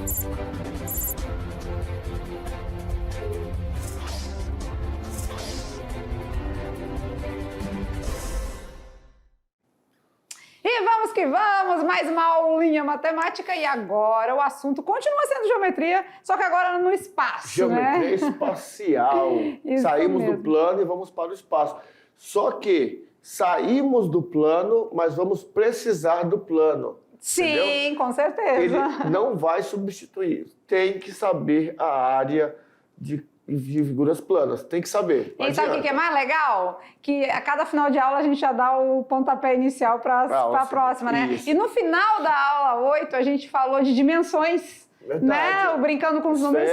E vamos que vamos, mais uma aulinha matemática e agora o assunto continua sendo geometria, só que agora no espaço, Geometria né? espacial. Saímos mesmo. do plano e vamos para o espaço. Só que saímos do plano, mas vamos precisar do plano. Sim, entendeu? com certeza. Ele não vai substituir. Tem que saber a área de figuras planas. Tem que saber. E sabe o que é mais legal? Que a cada final de aula a gente já dá o pontapé inicial para a próxima, né? Isso. E no final da aula 8 a gente falou de dimensões. Verdade. Né? O brincando com os números.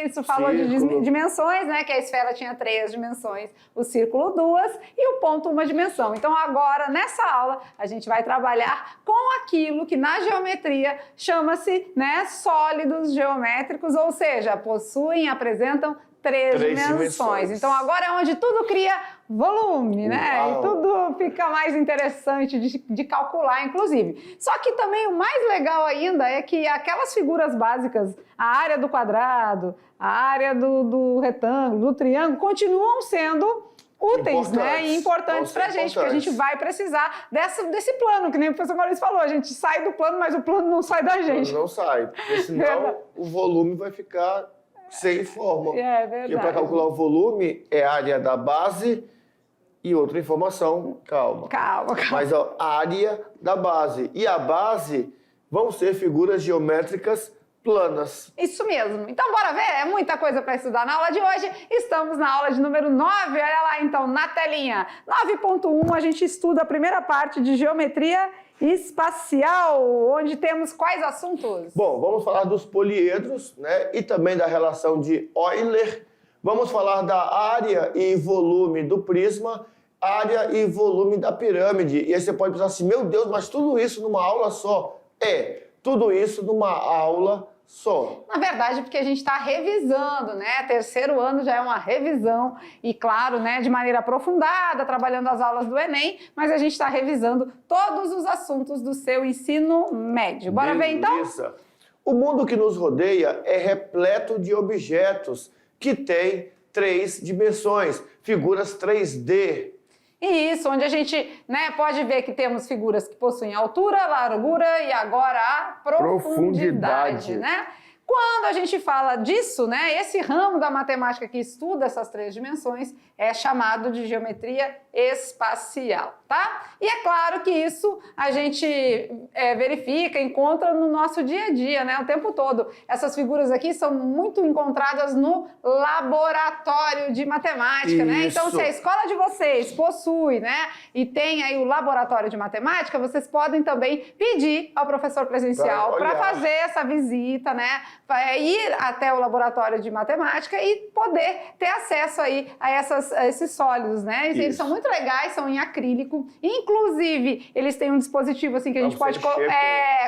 Isso, falou círculo. de dimensões, né? Que a esfera tinha 3 dimensões, o círculo 2 e o ponto 1 dimensão. Então agora, nessa aula, a gente vai trabalhar com aquilo que na geometria chama-se, né, sólidos geométricos, ou seja, possuem, apresentam 3 dimensões. Então agora é onde tudo cria volume, né? Uau. E tudo fica mais interessante de calcular, inclusive. Só que também o mais legal ainda é que aquelas figuras básicas, a área do quadrado, a área do retângulo, do triângulo, continuam sendo úteis, né? E importantes pra gente, porque a gente vai precisar desse plano, que nem o professor Maurício falou, a gente sai do plano, mas o plano não sai da gente. O plano não sai, porque senão o volume vai ficar sem forma. É verdade. Porque para calcular o volume é a área da base e outra informação, calma. Calma. Mas ó, a área da base. E a base vão ser figuras geométricas planas. Isso mesmo. Então, bora ver? É muita coisa para estudar na aula de hoje. Estamos na aula de número 9. Olha lá, então, na telinha. 9.1, a gente estuda a primeira parte de geometria espacial, onde temos quais assuntos? Bom, vamos falar dos poliedros, né? E também da relação de Euler. Vamos falar da área e volume do prisma, área e volume da pirâmide. E aí você pode pensar assim, meu Deus, mas tudo isso numa aula só? Tudo isso numa aula só. Na verdade, porque a gente está revisando, né? Terceiro ano já é uma revisão e, claro, né, de maneira aprofundada, trabalhando as aulas do Enem, mas a gente está revisando todos os assuntos do seu ensino médio. Bora ver, então? O mundo que nos rodeia é repleto de objetos que têm 3 dimensões, figuras 3D. E isso, onde a gente, né, pode ver que temos figuras que possuem altura, largura e agora a profundidade, né? Quando a gente fala disso, né, esse ramo da matemática que estuda essas 3 dimensões é chamado de geometria espacial, tá? E é claro que isso a gente verifica, encontra no nosso dia a dia, né, o tempo todo. Essas figuras aqui são muito encontradas no laboratório de matemática, né? Então, se a escola de vocês possui, né, e tem aí o laboratório de matemática, vocês podem também pedir ao professor presencial para fazer essa visita, né? Ir até o laboratório de matemática e poder ter acesso aí a esses sólidos, né? Eles são muito legais, são em acrílico. Inclusive, eles têm um dispositivo assim que a gente pode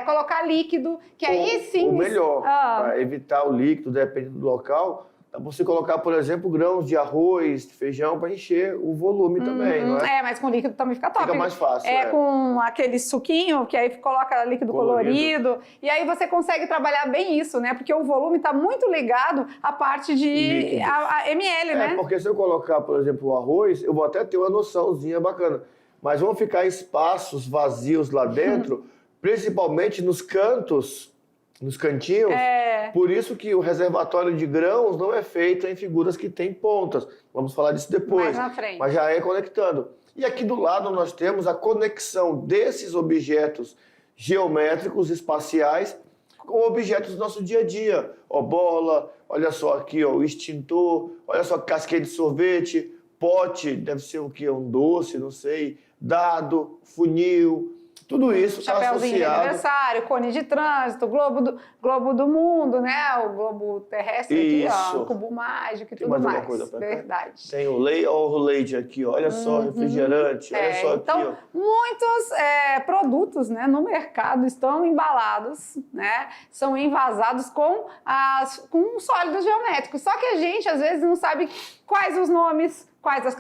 colocar líquido, que aí sim... O melhor, para evitar o líquido, dependendo do local, dá pra você colocar, por exemplo, grãos de arroz, de feijão, para encher o volume também, não é? Mas com líquido também fica top. Fica mais fácil. Com aquele suquinho, que aí coloca líquido colorido. E aí você consegue trabalhar bem isso, né? Porque o volume está muito ligado à parte de a ml, né? Porque se eu colocar, por exemplo, o arroz, eu vou até ter uma noçãozinha bacana. Mas vão ficar espaços vazios lá dentro, principalmente nos cantos, nos cantinhos. Por isso que o reservatório de grãos não é feito em figuras que têm pontas. Vamos falar disso depois. Mais na frente. Mas já é conectando. E aqui do lado nós temos a conexão desses objetos geométricos espaciais com objetos do nosso dia a dia. Ó, bola, olha só aqui, ó, o extintor, olha só casquinha de sorvete, pote, deve ser o quê? Um doce, não sei, dado, funil. Tudo isso está associado... Chapeuzinho de aniversário, cone de trânsito, globo do mundo, né? O globo terrestre aqui, ó, o cubo mágico e tudo mais. Alguma coisa pra cá? Verdade. Tem o leite aqui, ó. Olha só, refrigerante, olha só então, aqui, ó. Muitos produtos, né, no mercado estão embalados, né? São envasados com sólidos geométricos. Só que a gente, às vezes, não sabe quais os nomes, quais as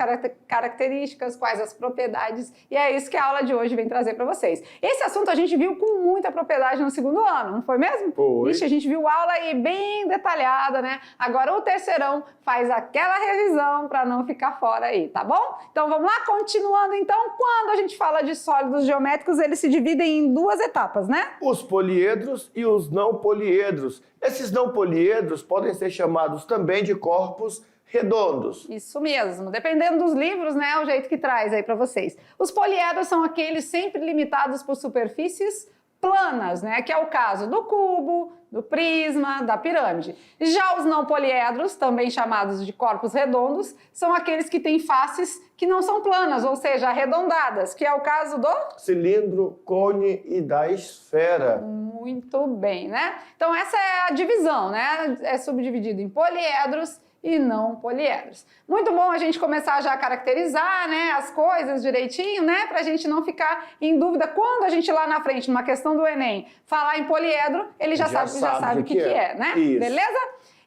características, quais as propriedades, e é isso que a aula de hoje vem trazer para vocês. Esse assunto a gente viu com muita propriedade no segundo ano, não foi mesmo? Foi. Ixi, a gente viu aula aí bem detalhada, né? Agora o terceirão faz aquela revisão para não ficar fora aí, tá bom? Então vamos lá, continuando então, quando a gente fala de sólidos geométricos, eles se dividem em duas etapas, né? Os poliedros e os não poliedros. Esses não poliedros podem ser chamados também de corpos redondos. Isso mesmo, dependendo dos livros, né, é o jeito que traz aí para vocês. Os poliedros são aqueles sempre limitados por superfícies planas, né, que é o caso do cubo, do prisma, da pirâmide. Já os não poliedros, também chamados de corpos redondos, são aqueles que têm faces que não são planas, ou seja, arredondadas, que é o caso do cilindro, cone e da esfera. Muito bem, né? Então essa é a divisão, né? É subdividido em poliedros e não poliedros. Muito bom a gente começar já a caracterizar, né, as coisas direitinho, né, para a gente não ficar em dúvida. Quando a gente lá na frente, numa questão do Enem, falar em poliedro, ele já sabe o que é, né? Isso. Beleza?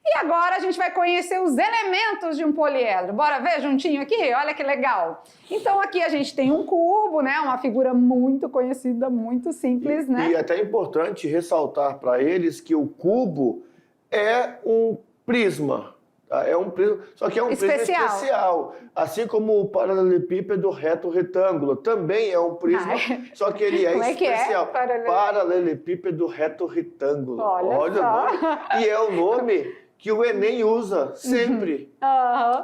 E agora a gente vai conhecer os elementos de um poliedro. Bora ver juntinho aqui? Olha que legal. Então aqui a gente tem um cubo, né, uma figura muito conhecida, muito simples, né? E é até importante ressaltar para eles que o cubo é um prisma. É um prisma, só que é um prisma especial. Assim como o paralelepípedo reto-retângulo também é um prisma, só que ele é especial. Paralelepípedo reto-retângulo. Olha só. O nome. E é o nome que o Enem usa sempre.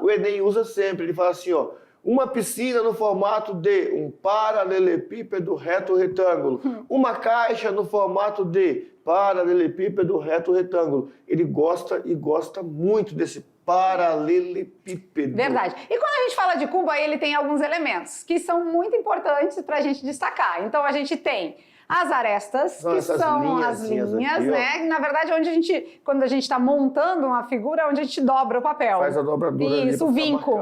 O Enem usa sempre. Ele fala assim, ó, uma piscina no formato de um paralelepípedo reto-retângulo. Uma caixa no formato de paralelepípedo reto-retângulo. Ele gosta e gosta muito desse paralelepípedo. Verdade. E quando a gente fala de cubo, aí ele tem alguns elementos que são muito importantes para a gente destacar. Então a gente tem as arestas, que são as linhas, aqui, né? Na verdade, quando a gente está montando uma figura, onde a gente dobra o papel. Faz a dobradura. Isso, o vinco,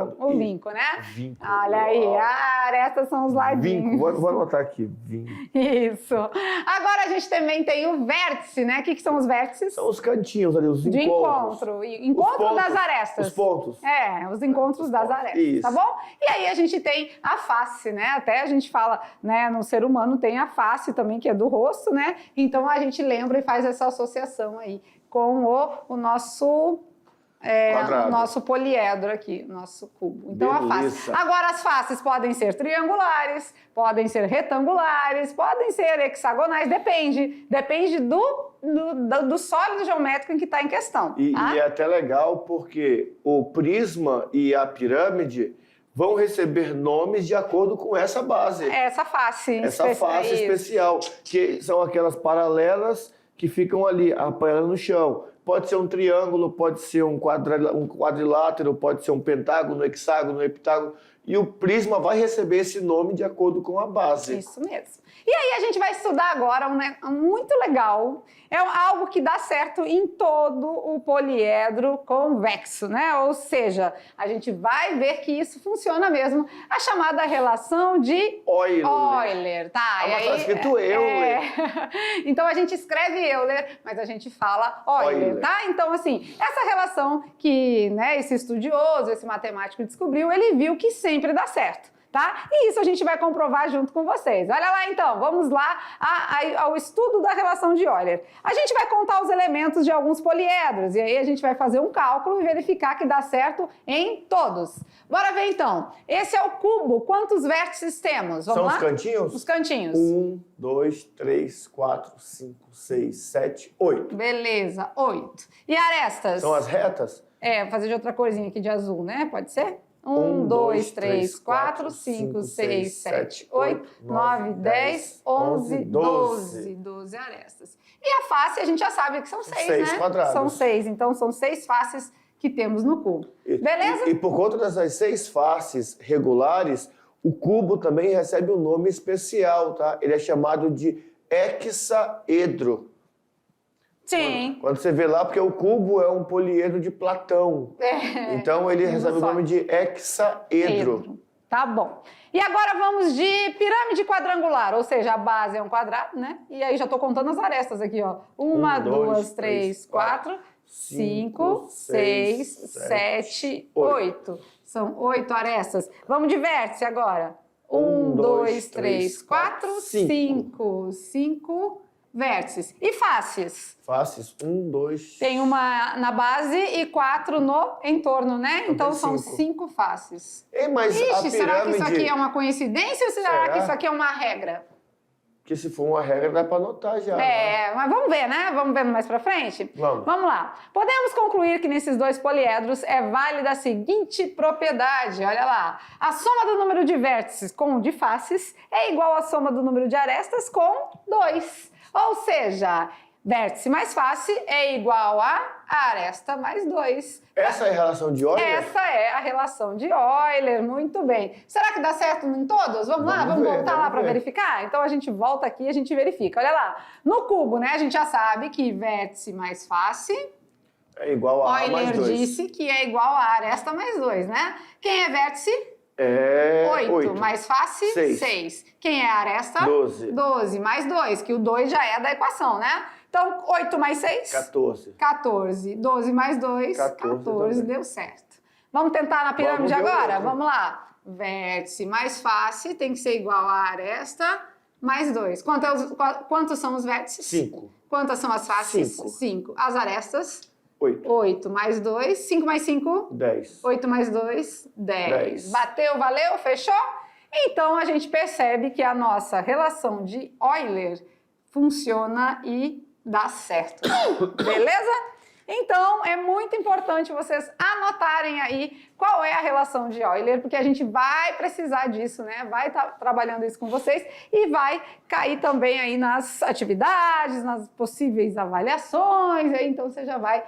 né? Vinco. Olha aí, a arestas são os ladinhos. Vinco, vou anotar aqui, vinco. Isso. Agora a gente também tem o vértice, né? O que são os vértices? São os cantinhos ali, os encontros. Encontro das arestas. Os pontos. É, os encontros das arestas, isso. Tá bom? E aí a gente tem a face, né? Até a gente fala, né, no ser humano tem a face também, que é do rosto, né? Então a gente lembra e faz essa associação aí com o nosso poliedro aqui, nosso cubo. Então a face. Agora as faces podem ser triangulares, podem ser retangulares, podem ser hexagonais, depende do sólido geométrico em que está em questão. E é até legal porque o prisma e a pirâmide vão receber nomes de acordo com essa base. Essa face especial, que são aquelas paralelas que ficam ali, apoiadas no chão. Pode ser um triângulo, pode ser um quadrilátero, pode ser um pentágono, hexágono, heptágono. E o prisma vai receber esse nome de acordo com a base. Isso mesmo. E aí a gente vai estudar agora muito legal, é algo que dá certo em todo o poliedro convexo, né? Ou seja, a gente vai ver que isso funciona mesmo, a chamada relação de Euler, tá? Mas tá escrito Euler. Então a gente escreve Euler, mas a gente fala Euler, tá? Então assim, essa relação que, né, esse estudioso, esse matemático descobriu, ele viu que sempre dá certo. Tá? E isso a gente vai comprovar junto com vocês. Olha lá então, vamos lá ao estudo da relação de Euler. A gente vai contar os elementos de alguns poliedros e aí a gente vai fazer um cálculo e verificar que dá certo em todos. Bora ver então. Esse é o cubo. Quantos vértices temos? Vamos lá? São os cantinhos? Os cantinhos. 1, 2, 3, 4, 5, 6, 7, 8. Beleza, 8. E arestas? São as retas? Vou fazer de outra corzinha aqui de azul, né? Pode ser? 1, 2, 3, 4, 5, 6, 7, 8, 9, 10, 11, 12. 12 arestas. E a face a gente já sabe que são 6, né? 6 quadrados. São 6, então são 6 faces que temos no cubo. Beleza? E por conta dessas 6 faces regulares, o cubo também recebe um nome especial, tá? Ele é chamado de hexaedro. Sim. Quando você vê lá, porque o cubo é um poliedro de Platão. Então ele recebe o nome de hexaedro. Tá bom. E agora vamos de pirâmide quadrangular, ou seja, a base é um quadrado, né? E aí já tô contando as arestas aqui, ó. 1, 2, 3, 4, 5, 6, 7, 8. São 8 arestas. Vamos de vértice agora. 1, 2, 3, 4, 5. 5 vértices. E faces? Faces, 1, 2... Tem uma na base e 4 no entorno, né? Então são 5 faces. Mas Ixi, a pirâmide... será que isso aqui é uma coincidência ou será que isso aqui é uma regra? Porque se for uma regra, dá para anotar já. Mas vamos ver, né? Vamos ver mais pra frente? Vamos lá. Podemos concluir que nesses dois poliedros é válida a seguinte propriedade. Olha lá. A soma do número de vértices com o de faces é igual à soma do número de arestas com 2. Ou seja, vértice mais face é igual a aresta mais 2. Essa é a relação de Euler? Essa é a relação de Euler, muito bem. Será que dá certo em todos? Vamos lá, vamos voltar lá para verificar? Então a gente volta aqui e a gente verifica. Olha lá, no cubo, né, a gente já sabe que vértice mais face é igual a A mais 2. Euler disse que é igual a aresta mais 2, né? Quem é vértice? 8. Mais face? 6. Quem é aresta? 12. 12 mais 2, que o 2 já é da equação, né? Então, 8 mais 6? 14. 14. 12 mais 2? 14. Deu certo. Vamos tentar na pirâmide agora? Vamos lá. Vértice mais face tem que ser igual a aresta mais 2. Quantos são os vértices? 5. Quantas são as faces? 5. 5. As arestas? 8. 8 mais 2. 5 mais 5? 10. 8 mais 2? 10. Bateu, valeu, fechou? Então, a gente percebe que a nossa relação de Euler funciona e dá certo. Beleza? Então, é muito importante vocês anotarem aí qual é a relação de Euler, porque a gente vai precisar disso, né? Vai estar trabalhando isso com vocês e vai cair também aí nas atividades, nas possíveis avaliações, aí, então você já vai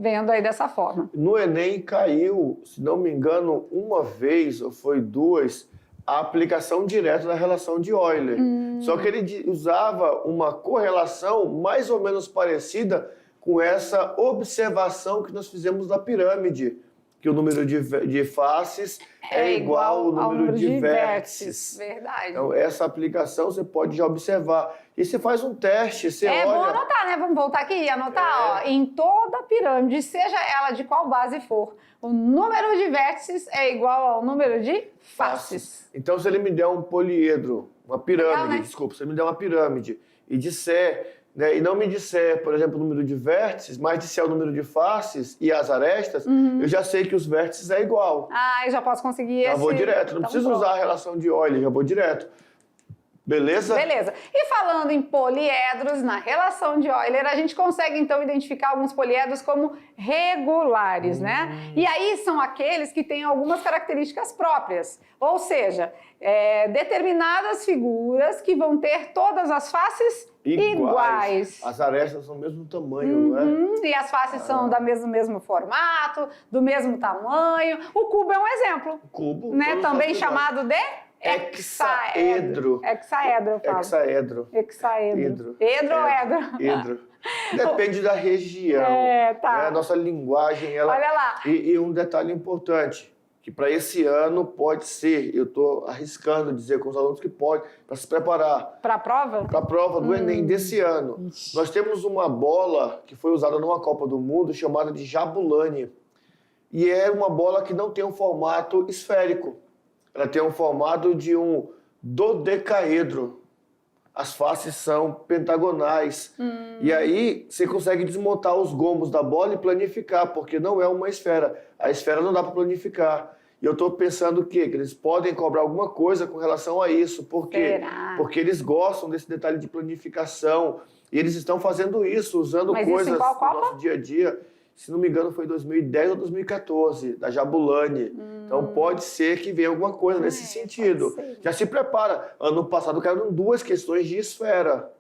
vendo aí dessa forma. No Enem caiu, se não me engano, uma vez ou foi 2, a aplicação direta da relação de Euler. Só que ele usava uma correlação mais ou menos parecida com essa observação que nós fizemos da pirâmide, que o número de faces é igual ao número de vértices. Verdade. Então, essa aplicação você pode já observar. E você faz um teste, você olha... É bom anotar, né? Vamos voltar aqui e anotar. Ó, em toda pirâmide, seja ela de qual base for, o número de vértices é igual ao número de faces. Então, se ele me der um poliedro, uma pirâmide, Legal, né? desculpa, se ele me der uma pirâmide e disser... e não me disser, por exemplo, o número de vértices, mas disser o número de faces e as arestas, eu já sei que os vértices é igual. Eu já posso conseguir esse... Já vou direto, não preciso usar a relação de Euler, já vou direto. Beleza? Beleza. E falando em poliedros, na relação de Euler, a gente consegue então identificar alguns poliedros como regulares, né? E aí são aqueles que têm algumas características próprias, ou seja, determinadas figuras que vão ter todas as faces iguais. As arestas são do mesmo tamanho, não é? E as faces são do mesmo formato, do mesmo tamanho. O cubo é um exemplo. O cubo. Né? Também chamado de... Hexaedro. Hexaedro, eu falo. Hexaedro. Hexaedro. Edro ou edro? Edro. Depende da região. Tá. A nossa linguagem, ela... Olha lá. E um detalhe importante, que para esse ano pode ser, eu estou arriscando dizer com os alunos que pode, para se preparar. Para a prova? Para a prova do Enem desse ano. Ixi. Nós temos uma bola que foi usada numa Copa do Mundo chamada de Jabulani. E é uma bola que não tem um formato esférico. Ela tem um formato de um dodecaedro. As faces são pentagonais. E aí você consegue desmontar os gomos da bola e planificar, porque não é uma esfera. A esfera não dá para planificar. E eu estou pensando o quê? Que eles podem cobrar alguma coisa com relação a isso. Por quê? Será? Porque eles gostam desse detalhe de planificação. E eles estão fazendo isso, usando Mas coisas isso em qual no Copa? nosso dia a dia. Se não me engano, foi 2010 ou 2014, da Jabulani. Então, pode ser que venha alguma coisa nesse sentido. Já se prepara. Ano passado, caíram 2 questões de esfera.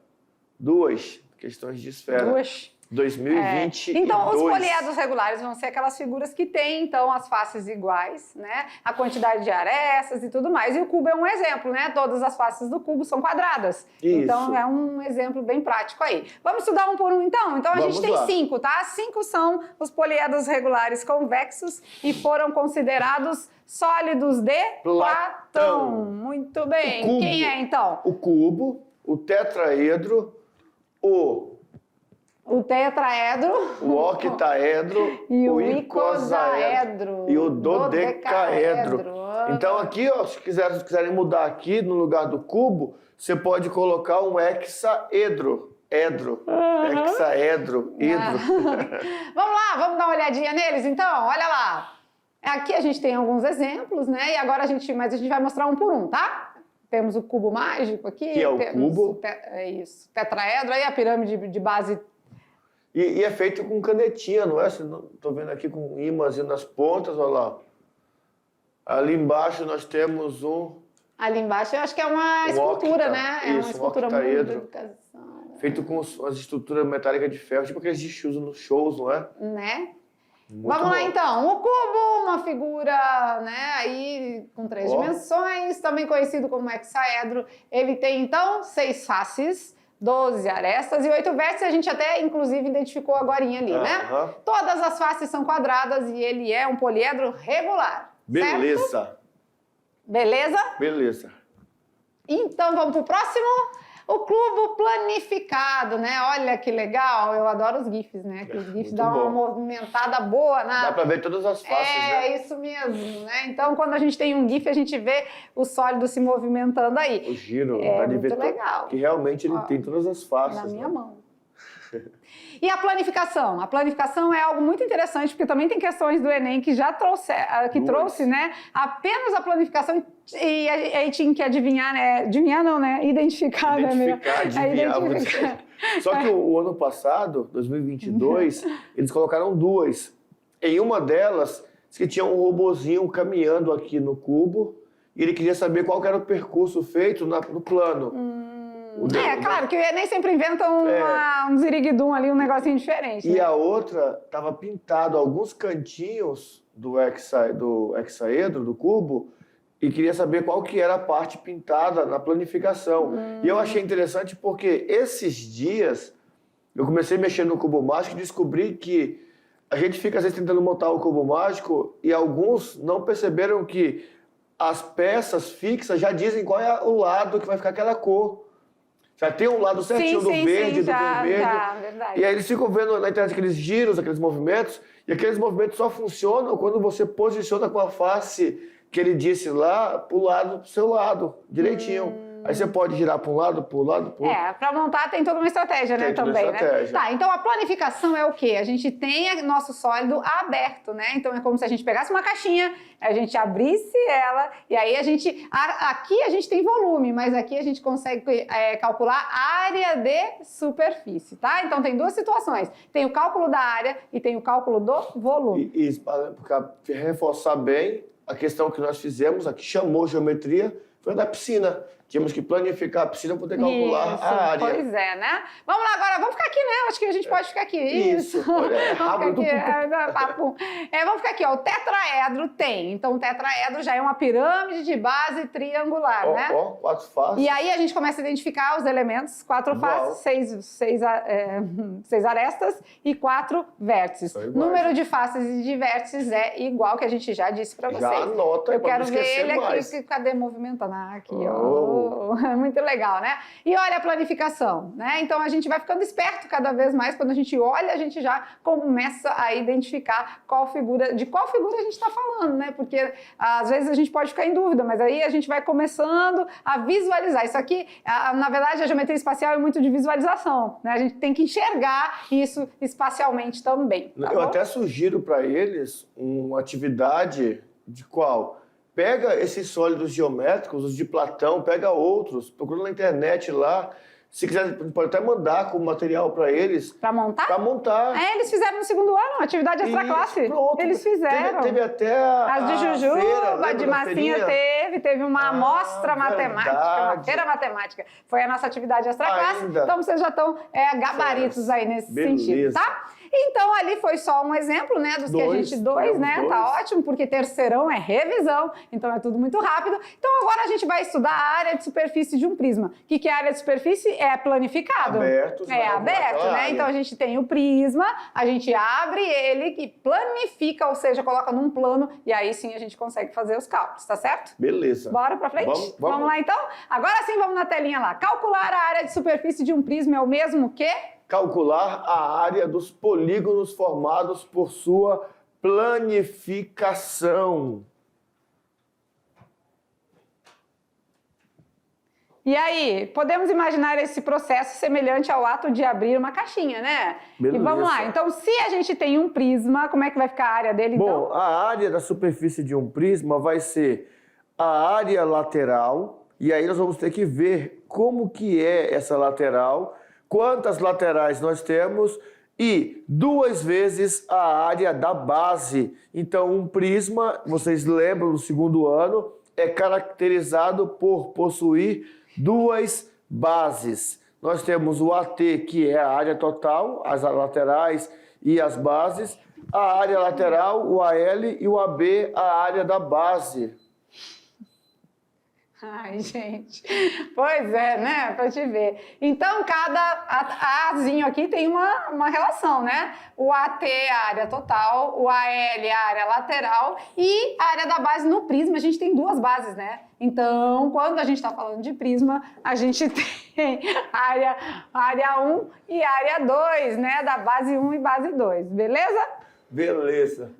2 questões de esfera. 2022. Então, os poliedros regulares vão ser aquelas figuras que têm, então, as faces iguais, né? A quantidade de arestas e tudo mais. E o cubo é um exemplo, né? Todas as faces do cubo são quadradas. Isso. Então, é um exemplo bem prático aí. Vamos estudar um por um, então? Então, a gente tem 5, tá? 5 são os poliedros regulares convexos e foram considerados sólidos de Platão. Muito bem. Cubo, quem é, então? O cubo, o tetraedro, o hexaedro, o tetraedro, o octaedro, e o icosaedro e o dodecaedro. Então aqui, ó, se quiserem mudar aqui, no lugar do cubo, você pode colocar um hexaedro. Hexaedro, hidro. Vamos lá, vamos dar uma olhadinha neles então? Olha lá. Aqui a gente tem alguns exemplos, né? E agora a gente vai mostrar um por um, tá? Temos o cubo mágico aqui. Que é o cubo. É isso, tetraedro, aí a pirâmide de base. E é feito com canetinha, não é? Estou vendo aqui com ímãzinho nas pontas, olha lá. Ali embaixo nós temos um... Ali embaixo eu acho que é uma escultura, né? É uma escultura muito de educação. Feito com as estruturas metálicas de ferro, tipo aqueles que usam nos shows, não é? Né? Muito Vamos lá bom. então, o cubo, uma figura, né, aí com 3 dimensões, também conhecido como hexaedro. Ele tem então 6 faces, 12 arestas e 8 vértices. A gente até inclusive identificou agorinha ali, né? Todas as faces são quadradas e ele é um poliedro regular. Beleza. Certo? Beleza? Beleza. Então vamos pro próximo. O cubo planificado, né? Olha que legal, eu adoro os GIFs, né? Que os GIFs dão uma movimentada boa na... Dá pra ver todas as faces, né? É, isso mesmo, né? Então, quando a gente tem um GIF, a gente vê o sólido se movimentando aí. O giro, é dá de ver muito legal. Que realmente ele tem todas as faces. Na minha mão. E a planificação? A planificação é algo muito interessante, porque também tem questões do Enem que já trouxe, né? Apenas a planificação e aí tinha que adivinhar, né? Adivinhar não, né? Identificar, né? Adivinhar. Só que o ano passado, 2022, eles colocaram 2. Em uma delas, diz que tinha um robozinho caminhando aqui no cubo e ele queria saber qual que era o percurso feito no plano. Claro, que o Enem sempre inventa um ziriguidum ali, um negocinho diferente. E né? a outra estava pintado alguns cantinhos do hexaedro, do cubo, e queria saber qual que era a parte pintada na planificação. E eu achei interessante porque esses dias eu comecei a mexer no cubo mágico e descobri que a gente fica às vezes tentando montar o cubo mágico e alguns não perceberam que as peças fixas já dizem qual é o lado que vai ficar aquela cor. Já tem um lado certinho do verde, do vermelho. Verdade. E aí eles ficam vendo na internet aqueles giros, aqueles movimentos, e aqueles movimentos só funcionam quando você posiciona com a face que ele disse lá pro seu lado, direitinho. Aí você pode girar para um lado, para o lado, para o outro. Para montar tem toda uma estratégia, né, também, né? Tá, então a planificação é o quê? A gente tem nosso sólido aberto, né? Então é como se a gente pegasse uma caixinha, a gente abrisse ela, e aí aqui a gente tem volume, mas aqui a gente consegue calcular a área de superfície, tá? Então tem 2 situações. Tem o cálculo da área e tem o cálculo do volume. E para reforçar bem, a questão que nós fizemos, a que chamou geometria, foi da piscina. Tínhamos que planificar a piscina para poder calcular a área. Pois é, né? Vamos lá agora, vamos ficar aqui, né? Acho que a gente pode ficar aqui. Isso. Olha, rápido. Vamos ficar aqui, ó. O tetraedro tem. Então, o tetraedro já é uma pirâmide de base triangular, né? 4 faces. E aí a gente começa a identificar os elementos. 4 faces, 6 arestas e 4 vértices. Número de faces e de vértices é igual, que a gente já disse para vocês. Já anota. Eu quero ver ele aqui. Cadê movimentando? Aqui, ó. Muito legal, né? E olha a planificação, né? Então a gente vai ficando esperto cada vez mais. Quando a gente olha, a gente já começa a identificar de qual figura a gente está falando, né? Porque às vezes a gente pode ficar em dúvida, mas aí a gente vai começando a visualizar. Isso aqui, na verdade, a geometria espacial é muito de visualização, né? A gente tem que enxergar isso espacialmente também. Tá Eu até sugiro para eles uma atividade de qual? Pega esses sólidos geométricos, os de Platão, pega outros, procura na internet lá. Se quiser, pode até mandar como material para eles. Para montar? Para montar. Eles fizeram no 2º ano, atividade extra classe. Pronto. Eles fizeram. Teve até as de Jujuba, feira, de massinha teve uma amostra matemática, uma feira matemática. Foi a nossa atividade extra classe. Então vocês já estão gabaritos aí nesse sentido, tá? Então, ali foi só um exemplo, né, dos que a gente... né? Tá ótimo, porque terceirão é revisão, então é tudo muito rápido. Então, agora a gente vai estudar a área de superfície de um prisma. O que é a área de superfície? É planificado. Aberto, né? Então, a gente tem o prisma, a gente abre ele e planifica, ou seja, coloca num plano, e aí sim a gente consegue fazer os cálculos, tá certo? Beleza. Bora pra frente? Vamos lá, então? Agora sim, vamos na telinha lá. Calcular a área de superfície de um prisma é o mesmo que... calcular a área dos polígonos formados por sua planificação. E aí, podemos imaginar esse processo semelhante ao ato de abrir uma caixinha, né? Beleza. E vamos lá. Então, se a gente tem um prisma, como é que vai ficar a área dele, então? Bom, a área da superfície de um prisma vai ser a área lateral, e aí nós vamos ter que ver como que é essa lateral, quantas laterais nós temos e 2 vezes a área da base. Então, um prisma, vocês lembram do segundo ano, é caracterizado por possuir 2 bases. Nós temos o AT, que é a área total, as laterais e as bases, a área lateral, o AL, e o AB, a área da base. Ai, gente. Pois é, né? Pra te ver. Então, cada Azinho aqui tem uma relação, né? O AT é a área total, o AL é a área lateral e a área da base no prisma, a gente tem 2 bases, né? Então, quando a gente está falando de prisma, a gente tem área 1 e área 2, né? Da base 1 e base 2, beleza? Beleza.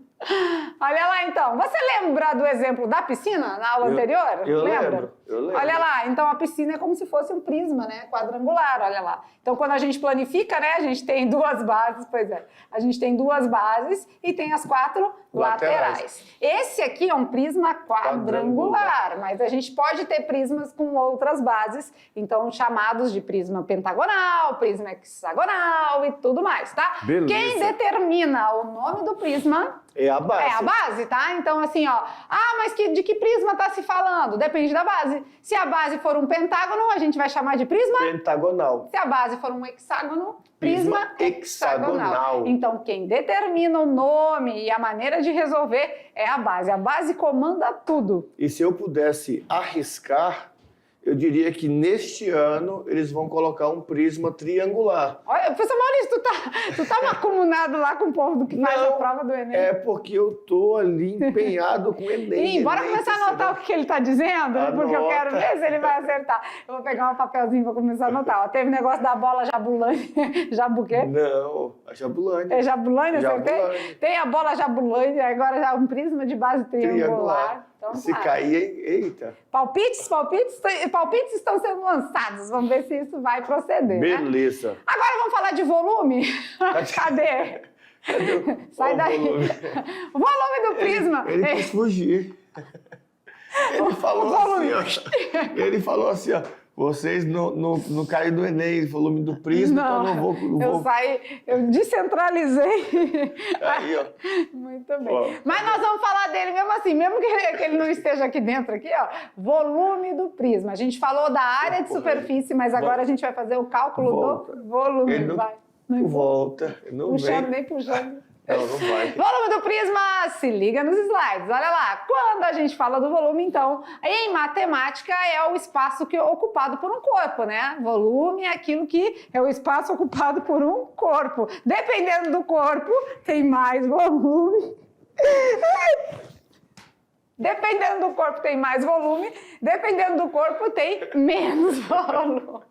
Olha lá, então. Você lembra do exemplo da piscina na aula anterior? Eu Lembra? lembro. Olha lá, então a piscina é como se fosse um prisma, né? Quadrangular, olha lá. Então, quando a gente planifica, né? A gente tem 2 bases, pois é. A gente tem 2 bases e tem as 4 laterais. Esse aqui é um prisma quadrangular, mas a gente pode ter prismas com outras bases, então chamados de prisma pentagonal, prisma hexagonal e tudo mais, tá? Beleza. Quem determina o nome do prisma é a base. É a base, tá? Então, assim, ó. Mas de que prisma tá se falando? Depende da base. Se a base for um pentágono, a gente vai chamar de prisma pentagonal. Se a base for um hexágono, prisma hexagonal. Então, quem determina o nome e a maneira de resolver é a base. A base comanda tudo. E se eu pudesse arriscar, eu diria que neste ano eles vão colocar um prisma triangular. Olha, professor Maurício, tu tá macumunado lá com o povo do que faz a prova do Enem? É porque eu tô ali empenhado com o Enem. Sim, bora começar a anotar o que ele tá dizendo, porque eu quero ver se ele vai acertar. Eu vou pegar um papelzinho pra começar a anotar. Ó, teve negócio da bola Jabulani. Jabuquê? Não, a Jabulani. É Jabulani, acertei? Jabulani. Tem a bola Jabulani, agora já um prisma de base triangular. Então, se cair, eita. Palpites estão sendo lançados. Vamos ver se isso vai proceder. Beleza. Né? Agora vamos falar de volume. Cadê? Sai daí. Volume? O volume do prisma. Ele quis fugir. Ele falou assim, ó. Vocês não caem do Enem, volume do prisma, então não vou... Eu descentralizei. Aí, ó. Muito bem. Ó, mas nós vamos falar dele mesmo assim, mesmo que ele não esteja aqui dentro, aqui, ó. Volume do prisma. A gente falou da área de superfície, mas agora a gente vai fazer o cálculo do volume. Ele não volta, não puxando, vem. nem puxando. Não vai. Volume do prisma, se liga nos slides. Olha lá, quando a gente fala do volume, então, em matemática é o espaço que é ocupado por um corpo, né? Volume é aquilo que é o espaço ocupado por um corpo. Dependendo do corpo, tem mais volume. Dependendo do corpo, tem mais volume. Dependendo do corpo, tem menos volume.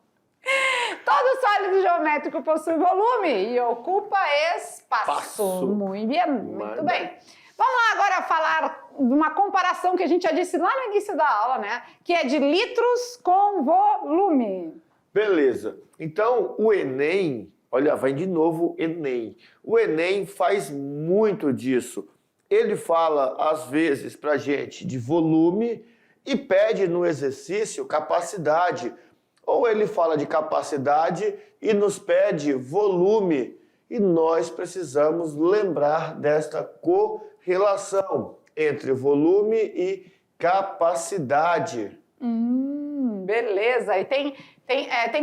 Todo sólido geométrico possui volume e ocupa espaço. Muito bem. Vamos lá agora falar de uma comparação que a gente já disse lá no início da aula, né? Que é de litros com volume. Beleza. Então, o Enem, olha, vai de novo Enem. O Enem faz muito disso. Ele fala, às vezes, pra gente de volume e pede no exercício capacidade. Ou ele fala de capacidade e nos pede volume. E nós precisamos lembrar desta correlação entre volume e capacidade. Beleza. E tem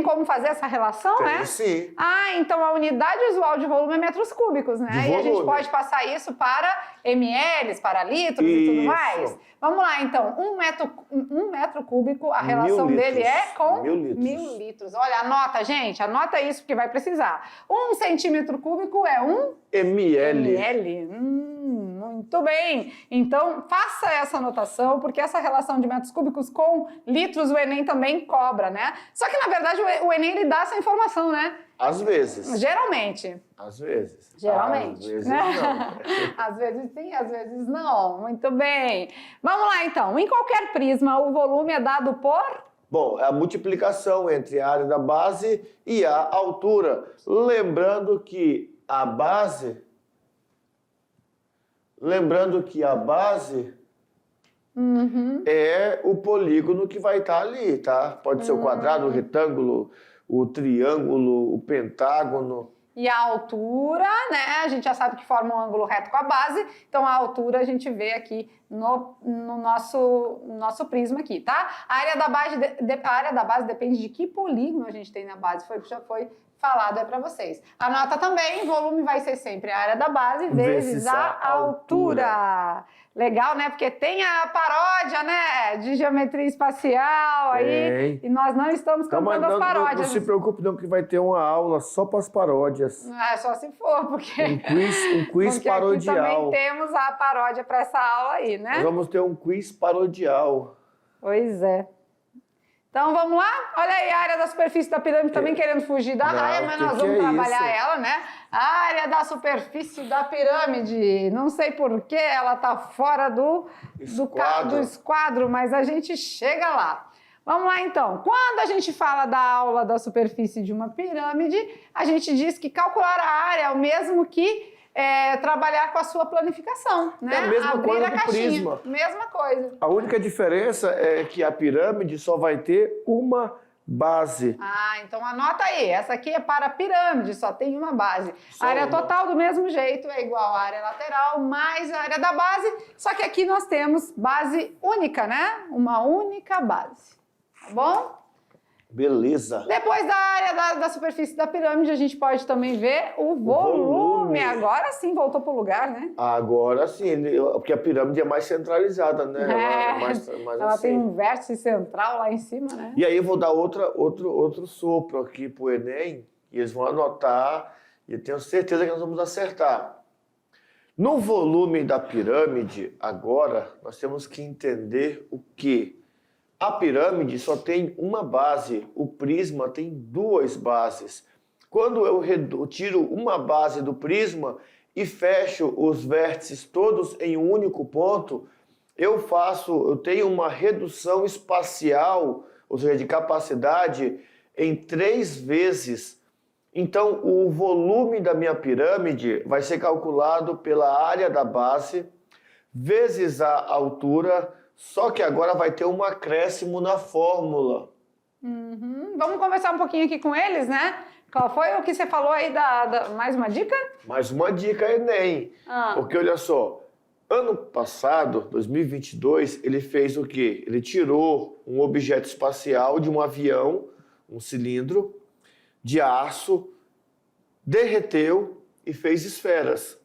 como fazer essa relação, né? Sim. Então a unidade usual de volume é metros cúbicos, né? E a gente pode passar isso para ml, para litros e tudo mais. Vamos lá, então. Um metro cúbico, a relação dele é com 1000 litros. Olha, anota, gente. Anota isso, porque vai precisar. 1 centímetro cúbico é 1 ml. ml. Muito bem. Então, faça essa anotação, porque essa relação de metros cúbicos com litros o Enem também cobra, né? Só que, na verdade, o Enem ele dá essa informação, né? Às vezes. Geralmente. Às vezes. Geralmente. Às vezes não. Às vezes sim, às vezes não. Muito bem. Vamos lá, então. Em qualquer prisma, o volume é dado por... Bom, é a multiplicação entre a área da base e a altura. Lembrando que a base é o polígono que vai estar ali, tá? Pode ser o quadrado, o retângulo, o triângulo, o pentágono. E a altura, né? A gente já sabe que forma um ângulo reto com a base, então a altura a gente vê aqui no nosso prisma aqui, tá? A área da base depende de que polígono a gente tem na base, já foi falado para vocês. Anota também, volume vai ser sempre a área da base vezes a altura. Legal, né? Porque tem a paródia, né? De geometria espacial aí. E nós não estamos contando as paródias. Não se preocupe não que vai ter uma aula só para as paródias. É só se for, porque... Um quiz porque parodial. Aqui também temos a paródia para essa aula aí, né? Nós vamos ter um quiz parodial. Pois é. Então vamos lá? Olha aí a área da superfície da pirâmide também querendo fugir da raia, mas nós vamos trabalhar ela, né? A área da superfície da pirâmide. Não sei por que ela está fora do esquadro, mas a gente chega lá. Vamos lá então. Quando a gente fala da aula da superfície de uma pirâmide, a gente diz que calcular a área é o mesmo que trabalhar com a sua planificação, né? É a mesma Abrir coisa a do caixinha. prisma. Mesma coisa. A única diferença é que a pirâmide só vai ter uma base. Ah, então anota aí. Essa aqui é para a pirâmide, só tem uma base. A área total, do mesmo jeito, é igual à área lateral mais a área da base, só que aqui nós temos base única, né? Uma única base. Tá bom? Beleza. Depois da área da superfície da pirâmide, a gente pode também ver o volume. Agora sim voltou para o lugar, né? Agora sim, porque a pirâmide é mais centralizada, né? Ela tem um vértice central lá em cima, né? E aí eu vou dar outro sopro aqui para o Enem, e eles vão anotar, e eu tenho certeza que nós vamos acertar. No volume da pirâmide, agora, nós temos que entender o quê? A pirâmide só tem uma base, o prisma tem duas bases. Quando eu tiro uma base do prisma e fecho os vértices todos em um único ponto, eu tenho uma redução espacial, ou seja, de capacidade, em 3 vezes. Então, o volume da minha pirâmide vai ser calculado pela área da base vezes a altura. Só que agora vai ter um acréscimo na fórmula. Vamos conversar um pouquinho aqui com eles, né? Qual foi o que você falou aí mais uma dica? Mais uma dica, Enem. Porque olha só, ano passado, 2022, ele fez o quê? Ele tirou um objeto espacial de um avião, um cilindro de aço, derreteu e fez esferas.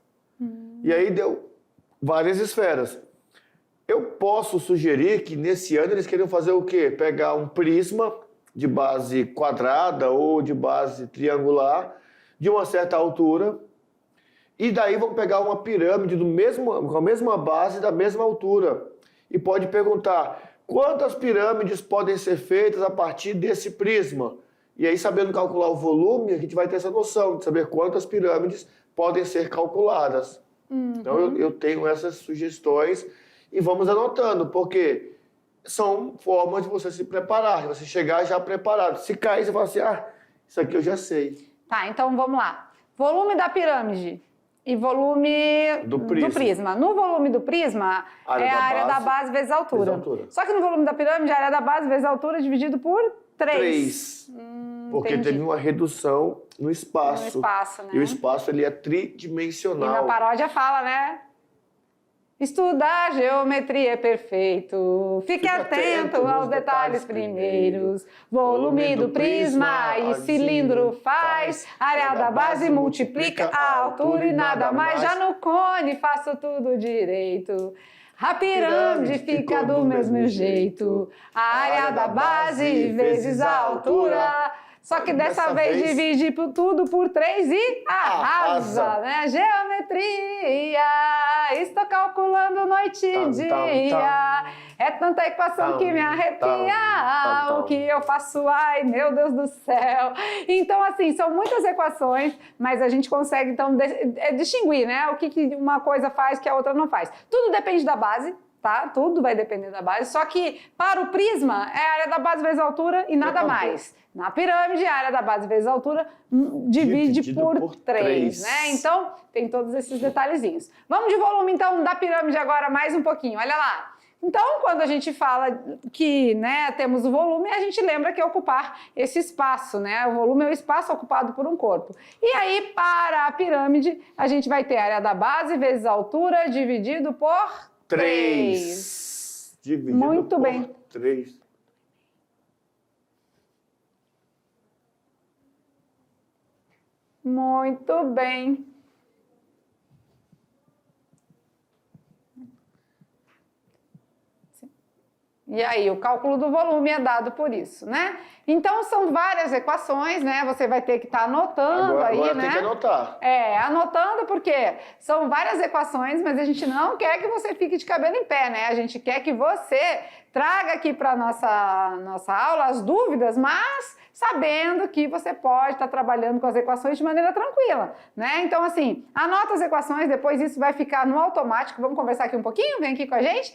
E aí deu várias esferas. Eu posso sugerir que nesse ano eles queriam fazer o quê? Pegar um prisma de base quadrada ou de base triangular, de uma certa altura, e daí vão pegar uma pirâmide com a mesma base, da mesma altura. E pode perguntar, quantas pirâmides podem ser feitas a partir desse prisma? E aí, sabendo calcular o volume, a gente vai ter essa noção de saber quantas pirâmides podem ser calculadas. Então, eu tenho essas sugestões. E vamos anotando, porque são formas de você se preparar, de você chegar já preparado. Se cair, você fala assim, isso aqui eu já sei. Tá, então vamos lá. Volume da pirâmide e volume do prisma. No volume do prisma, a área da base vezes a altura. Só que no volume da pirâmide, a área da base vezes a altura é dividido por 3. Porque entendi. teve uma redução no espaço. No espaço, né? E o espaço ele é tridimensional. E na paródia fala, né? Estudar geometria é perfeito. Fique atento aos detalhes primeiros. Volume do prisma e cilindro faz. Área da base multiplica a altura e nada mais. Já no cone faço tudo direito. A pirâmide fica do mesmo jeito. A área da base vezes a altura Só que dessa vez divide tudo por 3 e arrasa, né? Geometria, estou calculando noite e dia. É tanta equação que me arrepia. O que eu faço, ai, meu Deus do céu. Então, assim, são muitas equações, mas a gente consegue, então, distinguir, né? O que uma coisa faz que a outra não faz. Tudo depende da base. Tá? Tudo vai depender da base, só que para o prisma é a área da base vezes a altura e nada mais. Na pirâmide, a área da base vezes a altura divide por 3, né? Então, tem todos esses detalhezinhos. Vamos de volume, então, da pirâmide agora mais um pouquinho, olha lá. Então, quando a gente fala que, né, temos o volume, a gente lembra que é ocupar esse espaço, né? O volume é o espaço ocupado por um corpo. E aí, para a pirâmide, a gente vai ter a área da base vezes a altura dividido por 3. Dividido Muito por bem. 3. Muito bem. E aí, o cálculo do volume é dado por isso, né? Então, são várias equações, né? Você vai ter que estar anotando agora né? Tem que anotar. Anotando porque são várias equações, mas a gente não quer que você fique de cabelo em pé, né? A gente quer que você traga aqui para a nossa aula as dúvidas, mas sabendo que você pode estar trabalhando com as equações de maneira tranquila, né? Então, assim, anota as equações, depois isso vai ficar no automático. Vamos conversar aqui um pouquinho? Vem aqui com a gente.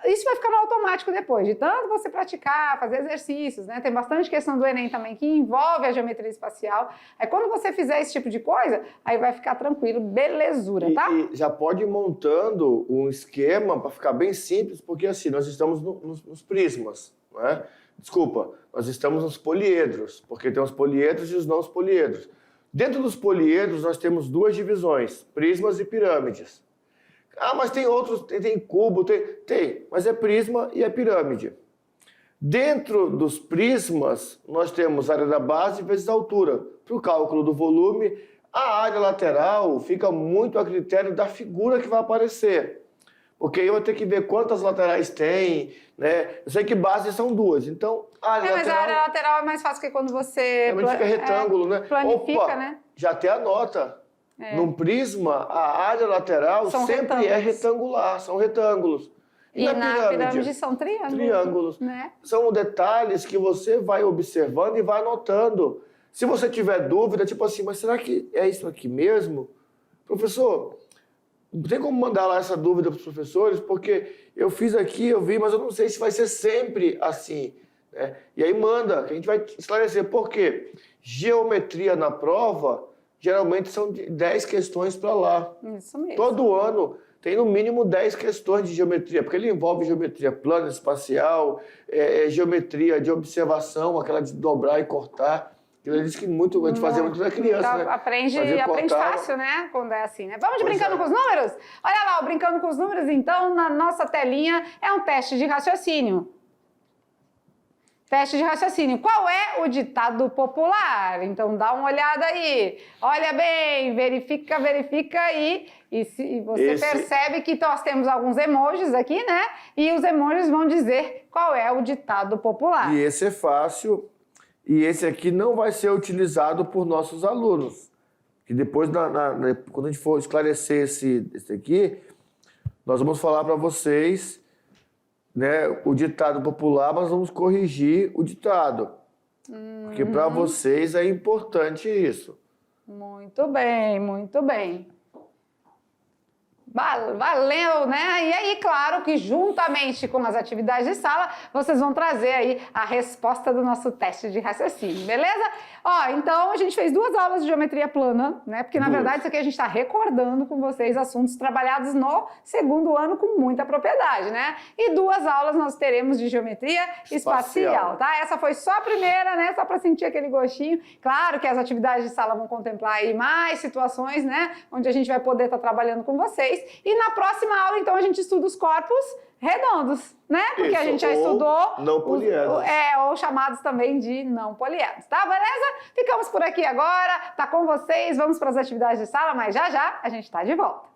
Isso vai ficar no automático depois, de tanto você praticar, fazer exercícios, né? Tem bastante questão do Enem também que envolve a geometria espacial. Aí, quando você fizer esse tipo de coisa, aí vai ficar tranquilo, belezura, tá? E já pode ir montando um esquema para ficar bem simples, porque assim, nós estamos nos prismas, né? Desculpa, nós estamos nos poliedros, porque tem os poliedros e os não poliedros. Dentro dos poliedros, nós temos 2 divisões, prismas e pirâmides. Ah, mas tem outros, tem cubo, tem, mas é prisma e é pirâmide. Dentro dos prismas, nós temos a área da base vezes a altura. Para o cálculo do volume, a área lateral fica muito a critério da figura que vai aparecer. Porque aí eu vou ter que ver quantas laterais tem, né? Eu sei que bases são 2, então a área mas lateral... a área lateral é mais fácil que quando você... fica retângulo, né? Planifica, né? Já até anota. Num prisma, a área lateral sempre é retangular, são retângulos. E na pirâmide são triângulos. Triângulos. Né? São detalhes que você vai observando e vai anotando. Se você tiver dúvida, tipo assim, mas será que é isso aqui mesmo? Professor, não tem como mandar lá essa dúvida para os professores, porque eu fiz aqui, eu vi, mas eu não sei se vai ser sempre assim. Né? E aí manda, que a gente vai esclarecer. Por quê? Geometria na prova, geralmente são 10 questões para lá. Isso mesmo. Todo ano tem no mínimo 10 questões de geometria, porque ele envolve geometria plana, espacial, geometria de observação, aquela de dobrar e cortar. Ele disse que a gente fazia muito na criança, né? Aprende fácil, né? Quando é assim, né? Vamos de Brincando com os Números? Olha lá, o Brincando com os Números, então, na nossa telinha, é um teste de raciocínio. Teste de raciocínio. Qual é o ditado popular? Então, dá uma olhada aí. Olha bem, verifica e você percebe que nós temos alguns emojis aqui, né? E os emojis vão dizer qual é o ditado popular. E esse é fácil. E esse aqui não vai ser utilizado por nossos alunos. Que depois, quando a gente for esclarecer esse aqui, nós vamos falar para vocês, né, o ditado popular, mas vamos corrigir o ditado. Porque para vocês é importante isso. Muito bem, muito bem. Valeu, né? E aí, claro que juntamente com as atividades de sala, vocês vão trazer aí a resposta do nosso teste de raciocínio, beleza? Ó, então a gente fez 2 aulas de geometria plana, né? Porque na verdade isso aqui a gente está recordando com vocês assuntos trabalhados no 2º ano com muita propriedade, né? E 2 aulas nós teremos de geometria espacial, tá? Essa foi só a primeira, né? Só para sentir aquele gostinho. Claro que as atividades de sala vão contemplar aí mais situações, né? Onde a gente vai poder estar trabalhando com vocês. E na próxima aula, então, a gente estuda os corpos redondos, né? Porque a gente já estudou... não poliedros. Ou chamados também de não poliedros, tá? Beleza? Ficamos por aqui agora, tá com vocês, vamos para as atividades de sala, mas já já a gente tá de volta.